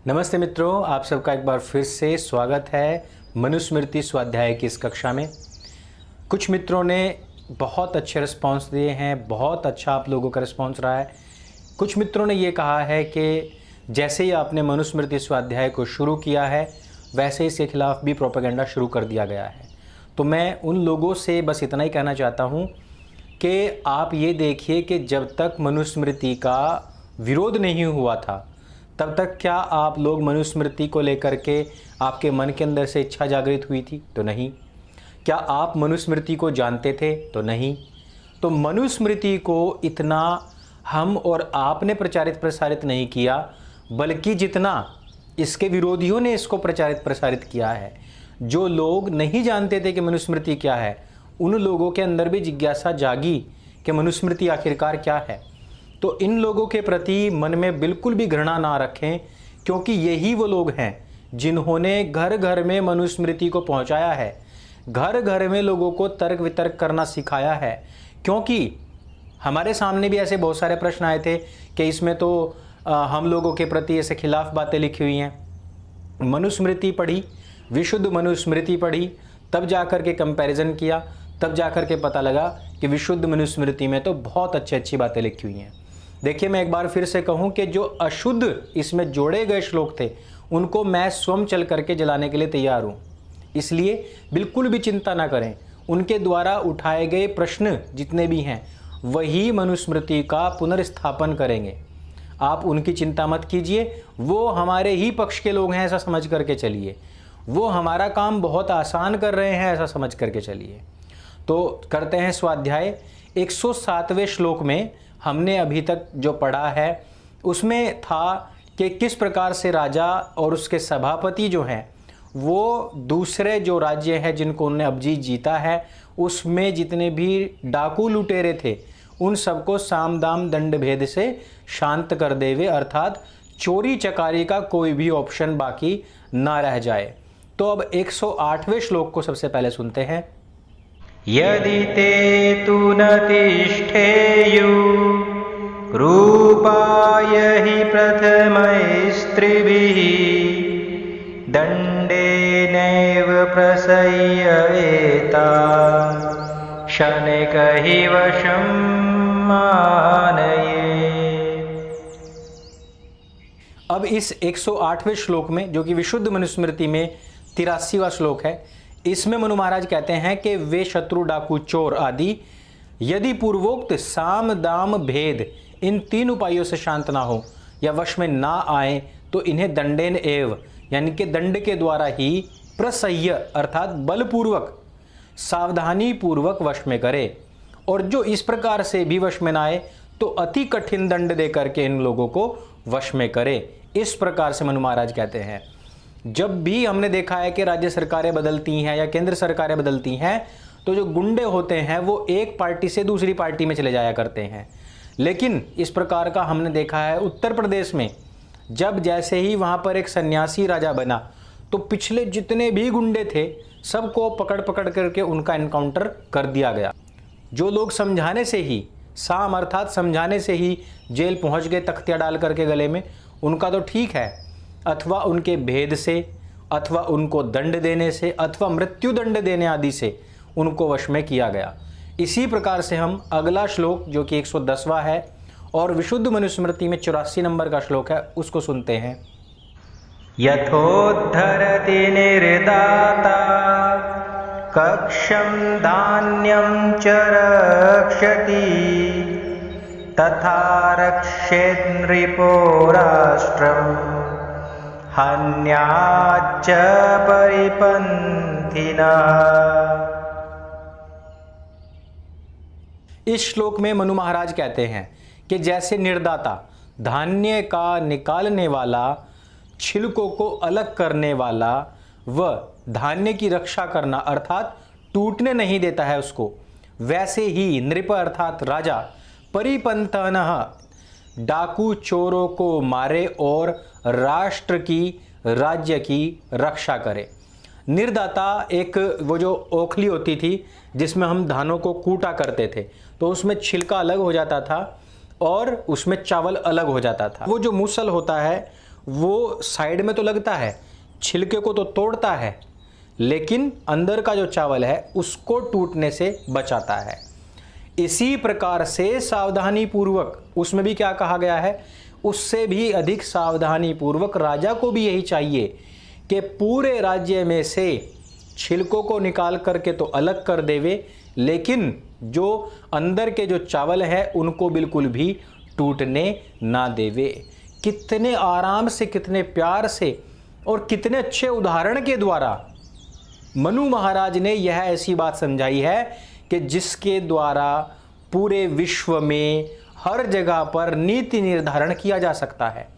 नमस्ते मित्रों, आप सबका एक बार फिर से स्वागत है मनुस्मृति स्वाध्याय की इस कक्षा में। कुछ मित्रों ने बहुत अच्छे रिस्पांस दिए हैं, बहुत अच्छा आप लोगों का रिस्पांस रहा है। कुछ मित्रों ने ये कहा है कि जैसे ही आपने मनुस्मृति स्वाध्याय को शुरू किया है वैसे इसके खिलाफ भी प्रोपेगेंडा शुरू कर दिया गया है। तो मैं उन लोगों से बस इतना ही कहना चाहता हूँ कि आप ये देखिए कि जब तक मनुस्मृति का विरोध नहीं हुआ था तब तक क्या आप लोग मनुस्मृति को लेकर के आपके मन के अंदर से इच्छा जागृत हुई थी? तो नहीं। क्या आप मनुस्मृति को जानते थे? तो नहीं। तो मनुस्मृति को इतना हम और आपने प्रचारित प्रसारित नहीं किया, बल्कि जितना इसके विरोधियों ने इसको प्रचारित प्रसारित किया है। जो लोग नहीं जानते थे कि मनुस्मृति क्या है, उन लोगों के अंदर भी जिज्ञासा जागी कि मनुस्मृति आखिरकार क्या है। तो इन लोगों के प्रति मन में बिल्कुल भी घृणा ना रखें, क्योंकि यही वो लोग हैं जिन्होंने घर घर में मनुस्मृति को पहुंचाया है, घर घर में लोगों को तर्क वितर्क करना सिखाया है। क्योंकि हमारे सामने भी ऐसे बहुत सारे प्रश्न आए थे कि इसमें तो हम लोगों के प्रति ऐसे खिलाफ बातें लिखी हुई हैं। मनुस्मृति पढ़ी, विशुद्ध मनुस्मृति पढ़ी, तब जाकर के कंपैरिजन किया, तब जाकर के पता लगा कि विशुद्ध मनुस्मृति में तो बहुत अच्छी बातें लिखी हुई हैं। देखिए, मैं एक बार फिर से कहूं कि जो अशुद्ध इसमें जोड़े गए श्लोक थे उनको मैं स्वयं चल करके जलाने के लिए तैयार हूं। इसलिए बिल्कुल भी चिंता ना करें, उनके द्वारा उठाए गए प्रश्न जितने भी हैं वही मनुस्मृति का पुनर्स्थापन करेंगे। आप उनकी चिंता मत कीजिए, वो हमारे ही पक्ष के लोग हैं ऐसा समझ करके चलिए, वो हमारा काम बहुत आसान कर रहे हैं ऐसा समझ करके चलिए। तो करते हैं स्वाध्याय। 107वें श्लोक में हमने अभी तक जो पढ़ा है उसमें था कि किस प्रकार से राजा और उसके सभापति जो हैं वो दूसरे जो राज्य हैं जिनको उन्होंने अभिजीत जीता है उसमें जितने भी डाकू लुटेरे थे उन सबको साम दाम दंड भेद से शांत कर देवे, अर्थात चोरी चकारी का कोई भी ऑप्शन बाकी ना रह जाए। तो अब 108वें श्लोक को सबसे पहले सुनते हैं। यदि ते तु न तिष्ठेयुः रूपाय हि प्रथमैस्त्रिभिः दण्डेनैव प्रसह्येता शनैः वशं मानयेत्। अब इस 108वें श्लोक में, जो कि विशुद्ध मनुस्मृति में 83वां श्लोक है, इसमें मनु महाराज कहते हैं कि वे शत्रु डाकू चोर आदि यदि पूर्वोक्त साम दाम भेद इन तीन उपायों से शांत ना हो या वश में ना आए तो इन्हें दंडेन एव यानी कि दंड के द्वारा ही प्रसह्य अर्थात बलपूर्वक सावधानी पूर्वक वश में करे। और जो इस प्रकार से भी वश में ना आए तो अति कठिन दंड दे करके इन लोगों को वश में करे। इस प्रकार से मनु महाराज कहते हैं। जब भी हमने देखा है कि राज्य सरकारें बदलती हैं या केंद्र सरकारें बदलती हैं तो जो गुंडे होते हैं वो एक पार्टी से दूसरी पार्टी में चले जाया करते हैं। लेकिन इस प्रकार का हमने देखा है उत्तर प्रदेश में, जब जैसे ही वहाँ पर एक सन्यासी राजा बना तो पिछले जितने भी गुंडे थे सबको पकड़ पकड़ करके उनका एनकाउंटर कर दिया गया। जो लोग समझाने से ही, साम अर्थात समझाने से ही जेल पहुँच गए तख्तियाँ डाल करके गले में, उनका तो ठीक है, अथवा उनके भेद से, अथवा उनको दंड देने से, अथवा मृत्यु दंड देने आदि से उनको वश में किया गया। इसी प्रकार से हम अगला श्लोक जो कि 110वां है और विशुद्ध मनुस्मृति में 84 नंबर का श्लोक है उसको सुनते हैं। यथोद्धरति निर्दाता कक्षं धान्यं च रक्षति तथा रक्षेत् नृपो राष्ट्रम् हन्याच्च परिपन्थिना। इस श्लोक में मनु महाराज कहते हैं कि जैसे निर्दाता धान्य का निकालने वाला, छिलकों को अलग करने वाला व धान्य की रक्षा करना अर्थात टूटने नहीं देता है उसको, वैसे ही नृप अर्थात राजा परिपंथनः डाकू चोरों को मारे और राष्ट्र की, राज्य की रक्षा करे। निर्दाता एक वो जो ओखली होती थी जिसमें हम धानों को कूटा करते थे तो उसमें छिलका अलग हो जाता था और उसमें चावल अलग हो जाता था। वो जो मूसल होता है वो साइड में तो लगता है, छिलके को तो तोड़ता है, लेकिन अंदर का जो चावल है उसको टूटने से बचाता है। इसी प्रकार से सावधानी पूर्वक, उसमें भी क्या कहा गया है, उससे भी अधिक सावधानी पूर्वक राजा को भी यही चाहिए कि पूरे राज्य में से छिलकों को निकाल करके तो अलग कर देवे, लेकिन जो अंदर के जो चावल है उनको बिल्कुल भी टूटने ना देवे। कितने आराम से, कितने प्यार से और कितने अच्छे उदाहरण के द्वारा मनु महाराज ने यह ऐसी बात समझाई है कि जिसके द्वारा पूरे विश्व में हर जगह पर नीति निर्धारण किया जा सकता है।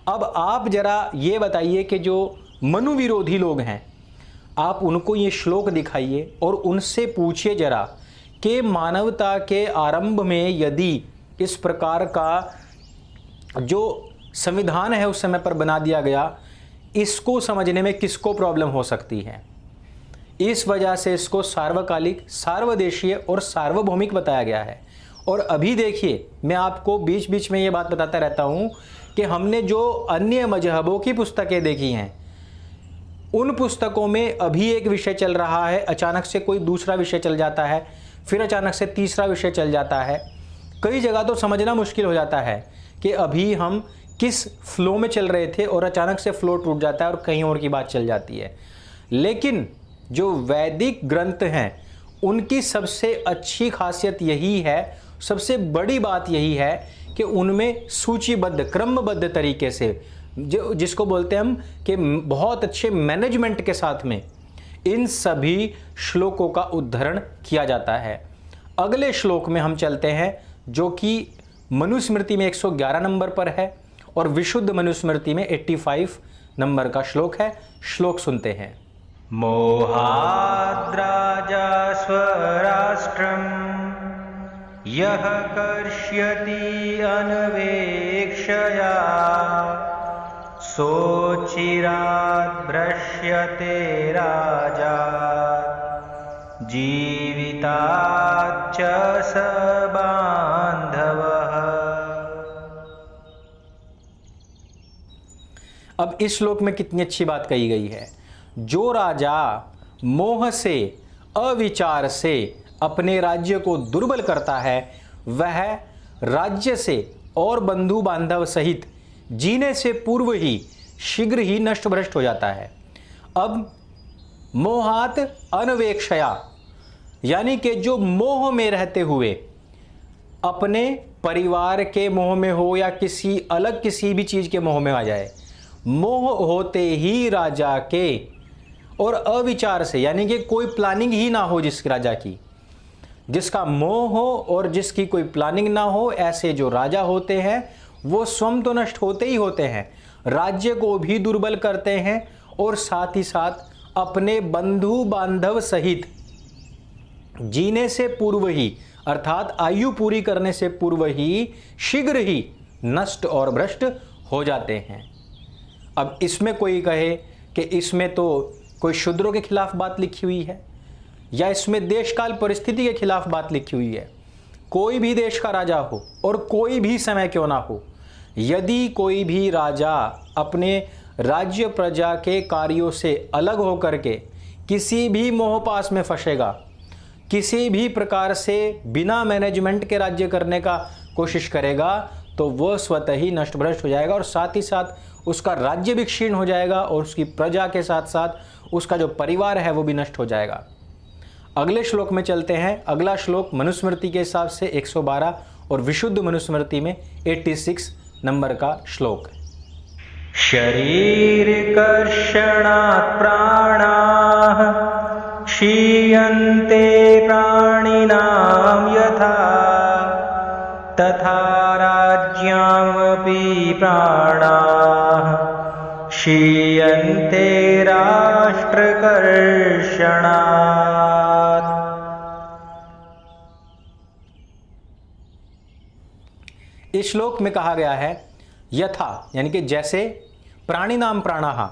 अब आप जरा ये बताइए कि जो मनु विरोधी लोग हैं, आप उनको ये श्लोक दिखाइए और उनसे पूछिए जरा कि मानवता के आरंभ में यदि इस प्रकार का जो संविधान है उस समय पर बना दिया गया, इसको समझने में किसको प्रॉब्लम हो सकती है। इस वजह से इसको सार्वकालिक, सार्वदेशीय और सार्वभौमिक बताया गया है। और अभी देखिए, मैं आपको बीच बीच में ये बात बताता रहता हूँ कि हमने जो अन्य मजहबों की पुस्तकें देखी हैं, उन पुस्तकों में अभी एक विषय चल रहा है, अचानक से कोई दूसरा विषय चल जाता है, फिर अचानक से तीसरा विषय चल जाता है। कई जगह तो समझना मुश्किल हो जाता है कि अभी हम किस फ्लो में चल रहे थे और अचानक से फ्लो टूट जाता है और कहीं और की बात चल जाती है। लेकिन जो वैदिक ग्रंथ हैं उनकी सबसे अच्छी खासियत यही है, सबसे बड़ी बात यही है कि उनमें सूचीबद्ध, क्रमबद्ध तरीके से, जो जिसको बोलते हैं हम कि बहुत अच्छे मैनेजमेंट के साथ में इन सभी श्लोकों का उद्धरण किया जाता है। अगले श्लोक में हम चलते हैं, जो कि मनुस्मृति में 111 नंबर पर है और विशुद्ध मनुस्मृति में 85 नंबर का श्लोक है। श्लोक सुनते हैं। मोहाद्राजा स्वराष्ट्रम यह कर्ष्यति अन्वेक्षया सोचिरात् भ्रश्यते राजा जीविताच्च स बान्धवः। अब इस श्लोक में कितनी अच्छी बात कही गई है। जो राजा मोह से, अविचार से अपने राज्य को दुर्बल करता है, वह राज्य से और बंधु बांधव सहित जीने से पूर्व ही शीघ्र ही नष्ट भ्रष्ट हो जाता है। अब मोहात अनवेक्षया, यानी कि जो मोह में रहते हुए, अपने परिवार के मोह में हो या किसी अलग किसी भी चीज के मोह में आ जाए, मोह होते ही राजा के और अविचार से, यानी कि कोई प्लानिंग ही ना हो जिस राजा की, जिसका मोह हो और जिसकी कोई प्लानिंग ना हो, ऐसे जो राजा होते हैं वो स्वयं तो नष्ट होते ही होते हैं, राज्य को भी दुर्बल करते हैं और साथ ही साथ अपने बंधु बांधव सहित जीने से पूर्व ही, अर्थात आयु पूरी करने से पूर्व ही शीघ्र ही नष्ट और भ्रष्ट हो जाते हैं। अब इसमें कोई कहे कि इसमें तो कोई शूद्रों के खिलाफ बात लिखी हुई है या इसमें देशकाल परिस्थिति के खिलाफ बात लिखी हुई है। कोई भी देश का राजा हो और कोई भी समय क्यों ना हो, यदि कोई भी राजा अपने राज्य प्रजा के कार्यों से अलग होकर के किसी भी मोहपास में फंसेगा, किसी भी प्रकार से बिना मैनेजमेंट के राज्य करने का कोशिश करेगा, तो वह स्वतः ही नष्ट भ्रष्ट हो जाएगा और साथ ही साथ उसका राज्य भी क्षीण हो जाएगा और उसकी प्रजा के साथ साथ उसका जो परिवार है वो भी नष्ट हो जाएगा। अगले श्लोक में चलते हैं। अगला श्लोक मनुस्मृति के हिसाब से 112 और विशुद्ध मनुस्मृति में 86 नंबर का श्लोक है। शरीर कर्षणात् प्राणाः क्षीयन्ते प्राणिनां यथा तथा राज्यामपि प्राणाः क्षीयन्ते राष्ट्रकर्षणात्। इस श्लोक में कहा गया है यथा, यानी कि जैसे प्राणी नाम प्राणाः,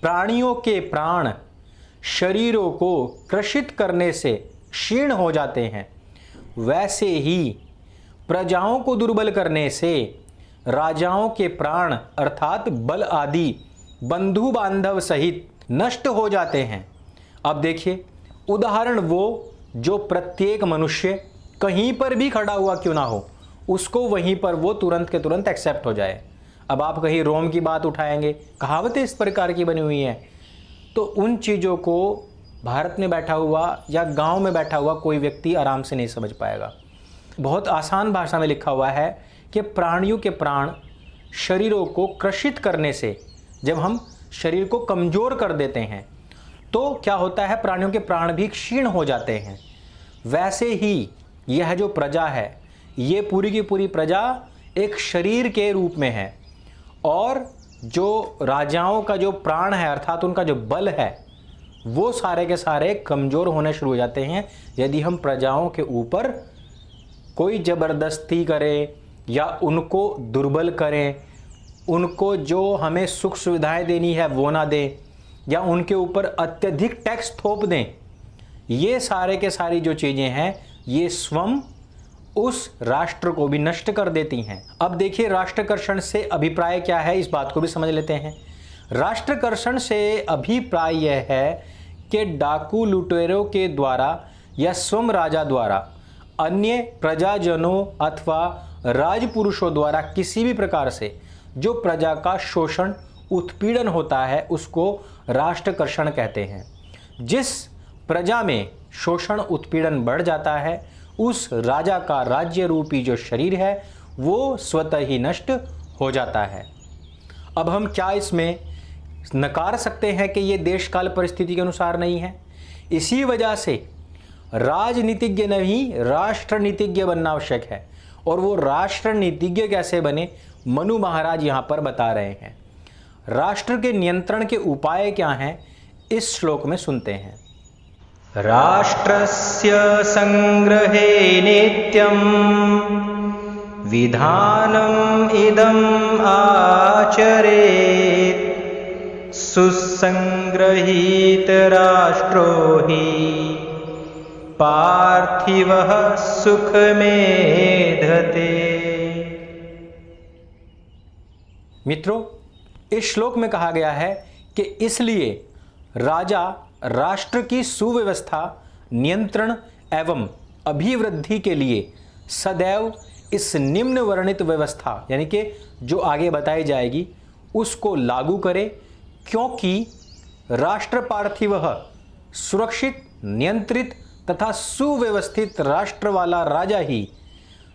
प्राणियों के प्राण शरीरों को कृषित करने से क्षीण हो जाते हैं, वैसे ही प्रजाओं को दुर्बल करने से राजाओं के प्राण अर्थात बल आदि बंधु बांधव सहित नष्ट हो जाते हैं। अब देखिए उदाहरण, वो जो प्रत्येक मनुष्य कहीं पर भी खड़ा हुआ क्यों ना हो, उसको वहीं पर वो तुरंत के तुरंत एक्सेप्ट हो जाए। अब आप कहीं रोम की बात उठाएंगे, कहावतें इस प्रकार की बनी हुई हैं, तो उन चीज़ों को भारत में बैठा हुआ या गांव में बैठा हुआ कोई व्यक्ति आराम से नहीं समझ पाएगा। बहुत आसान भाषा में लिखा हुआ है कि प्राणियों के प्राण शरीरों को क्रशित करने से, जब हम शरीर को कमज़ोर कर देते हैं तो क्या होता है, प्राणियों के प्राण भी क्षीण हो जाते हैं। वैसे ही यह जो प्रजा है, ये पूरी की पूरी प्रजा एक शरीर के रूप में है, और जो राजाओं का जो प्राण है अर्थात उनका जो बल है, वो सारे के सारे कमज़ोर होने शुरू हो जाते हैं यदि हम प्रजाओं के ऊपर कोई ज़बरदस्ती करें या उनको दुर्बल करें, उनको जो हमें सुख सुविधाएं देनी है वो ना दें, या उनके ऊपर अत्यधिक टैक्स थोप दें। ये सारे के सारी जो चीज़ें हैं, ये स्वयं उस राष्ट्र को भी नष्ट कर देती हैं। अब देखिए राष्ट्रकर्षण से अभिप्राय क्या है, इस बात को भी समझ लेते हैं। राष्ट्रकर्षण से अभिप्राय यह है कि डाकू लुटेरों के द्वारा या स्वयं राजा द्वारा अन्य प्रजाजनों अथवा राजपुरुषों द्वारा किसी भी प्रकार से जो प्रजा का शोषण उत्पीड़न होता है उसको राष्ट्रकर्षण कहते हैं। जिस प्रजा में शोषण उत्पीड़न बढ़ जाता है, उस राजा का राज्य रूपी जो शरीर है वो स्वतः ही नष्ट हो जाता है। अब हम क्या इसमें नकार सकते हैं कि ये देश काल परिस्थिति के अनुसार नहीं है? इसी वजह से राजनीतिज्ञ नहीं राष्ट्रनीतिज्ञ बनना आवश्यक है। और वो राष्ट्रनीतिज्ञ कैसे बने, मनु महाराज यहाँ पर बता रहे हैं। राष्ट्र के नियंत्रण के उपाय क्या हैं, इस श्लोक में सुनते हैं। राष्ट्रस्य संग्रहे नित्यं विधानम् इदम् आचरेत् सुसंग्रहीत राष्ट्रो हि पार्थिवः सुखमेधते। मित्रों, इस श्लोक में कहा गया है कि इसलिए राजा राष्ट्र की सुव्यवस्था, नियंत्रण एवं अभिवृद्धि के लिए सदैव इस निम्न वर्णित व्यवस्था यानी कि जो आगे बताई जाएगी उसको लागू करे, क्योंकि राष्ट्र पार्थिव सुरक्षित, नियंत्रित तथा सुव्यवस्थित राष्ट्र वाला राजा ही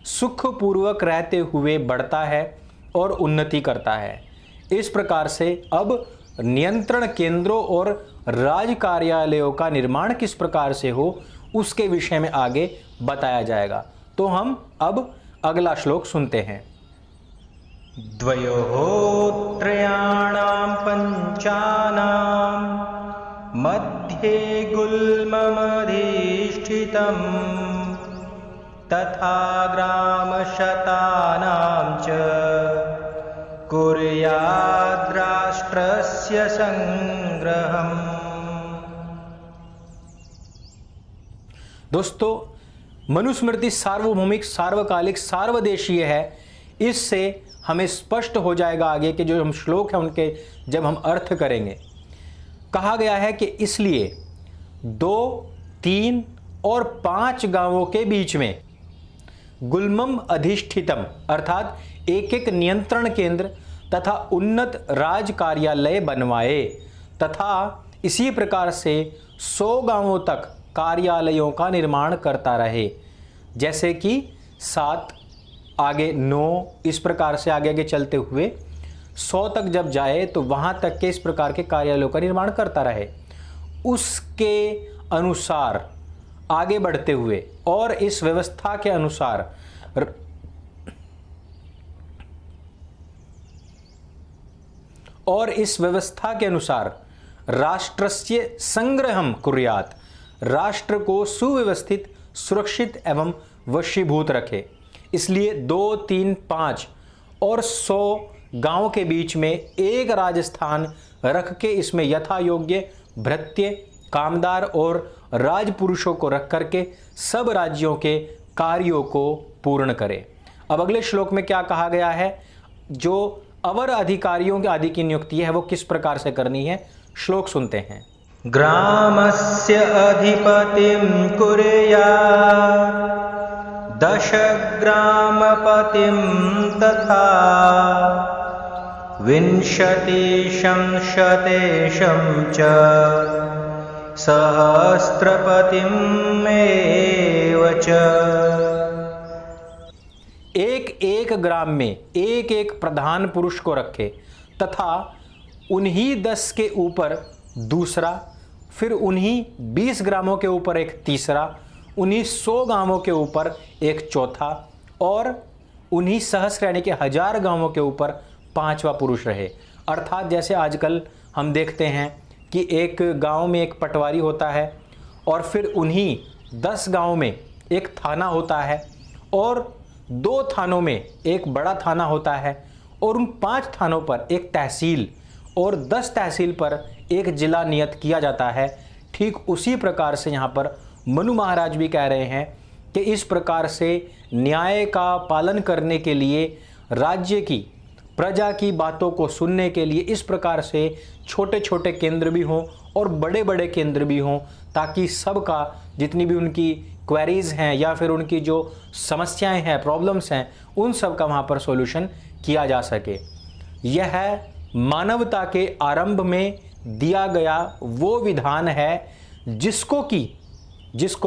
सुखपूर्वक रहते हुए बढ़ता है और उन्नति करता है। इस प्रकार से अब नियंत्रण केंद्रों और राज कार्यालयों का निर्माण किस प्रकार से हो उसके विषय में आगे बताया जाएगा। तो हम अब अगला श्लोक सुनते हैं। द्वयोः त्रयाणां पंचानां मध्ये गुल्ममधिष्ठितं तथा ग्रामशतानां च कुर्याद्राष्ट्रस्य संग्रहम्। दोस्तों, मनुस्मृति सार्वभौमिक, सार्वकालिक, सार्वदेशीय है। इससे हमें स्पष्ट हो जाएगा आगे के जो हम श्लोक हैं उनके जब हम अर्थ करेंगे। कहा गया है कि इसलिए 2, 3 और 5 गांवों के बीच में गुल्मम अधिष्ठितम अर्थात एक एक नियंत्रण केंद्र तथा उन्नत राज कार्यालय बनवाए, तथा इसी प्रकार से 100 गांवों तक कार्यालयों का निर्माण करता रहे। जैसे कि 7 आगे 9, इस प्रकार से आगे आगे चलते हुए 100 तक जब जाए तो वहां तक के इस प्रकार के कार्यालयों का निर्माण करता रहे। उसके अनुसार आगे बढ़ते हुए और इस व्यवस्था के अनुसार राष्ट्रस्य संग्रहम् कुर्यात्, राष्ट्र को सुव्यवस्थित, सुरक्षित एवं वशीभूत रखे। इसलिए 2, 3, 5 और 100 गांव के बीच में एक राजस्थान रख के इसमें यथा योग्य भृत्य, कामदार और राजपुरुषों को रख करके सब राज्यों के कार्यों को पूर्ण करे। अब अगले श्लोक में क्या कहा गया है, जो अवर अधिकारियों के आदि की नियुक्ति है वो किस प्रकार से करनी है, श्लोक सुनते हैं। ग्रामस्य अधिपतिं कुर्यात् 10 ग्रामपतिं तथा 20 शतेशं च सहस्त्रपतिमेव च। एक एक ग्राम में एक एक प्रधान पुरुष को रखे तथा उन्हीं 10 के ऊपर दूसरा, फिर उन्हीं 20 ग्रामों के ऊपर एक तीसरा, उन्हीं 100 गांवों के ऊपर एक चौथा और उन्हीं सहस्त्र यानी कि 1000 गांवों के ऊपर 5वां पुरुष रहे। अर्थात जैसे आजकल हम देखते हैं कि एक गांव में एक पटवारी होता है और फिर उन्हीं 10 गांव में एक थाना होता है और 2 थानों में एक बड़ा थाना होता है और उन 5 थानों पर एक तहसील और 10 तहसील पर एक जिला नियत किया जाता है। ठीक उसी प्रकार से यहाँ पर मनु महाराज भी कह रहे हैं कि इस प्रकार से न्याय का पालन करने के लिए, राज्य की प्रजा की बातों को सुनने के लिए इस प्रकार से छोटे छोटे केंद्र भी हों और बड़े बड़े केंद्र भी हों, ताकि सबका जितनी भी उनकी क्वेरीज हैं या फिर उनकी जो समस्याएं हैं, प्रॉब्लम्स हैं, उन सब का वहाँ पर सॉल्यूशन किया जा सके। यह मानवता के आरंभ में दिया गया वो विधान है जिसको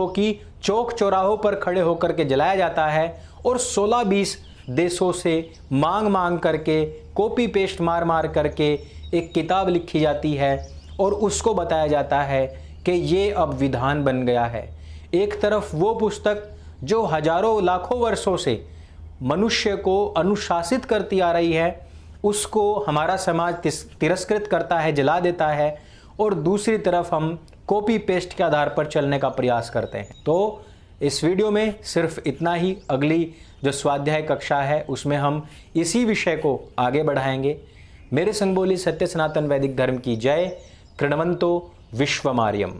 कि चौक चौराहों पर खड़े होकर के जलाया जाता है और 16-20 देशों से मांग करके, कॉपी पेस्ट मार करके एक किताब लिखी जाती है और उसको बताया जाता है कि ये अब विधान बन गया है। एक तरफ वो पुस्तक जो हजारों लाखों वर्षों से मनुष्य को अनुशासित करती आ रही है, उसको हमारा समाज तिरस्कृत करता है, जला देता है, और दूसरी तरफ हम कॉपी पेस्ट के आधार पर चलने का प्रयास करते हैं। तो इस वीडियो में सिर्फ इतना ही। अगली जो स्वाध्याय कक्षा है उसमें हम इसी विषय को आगे बढ़ाएंगे। मेरे संग बोली सत्य सनातन वैदिक धर्म की जय। कृणवंतो विश्वमार्यम।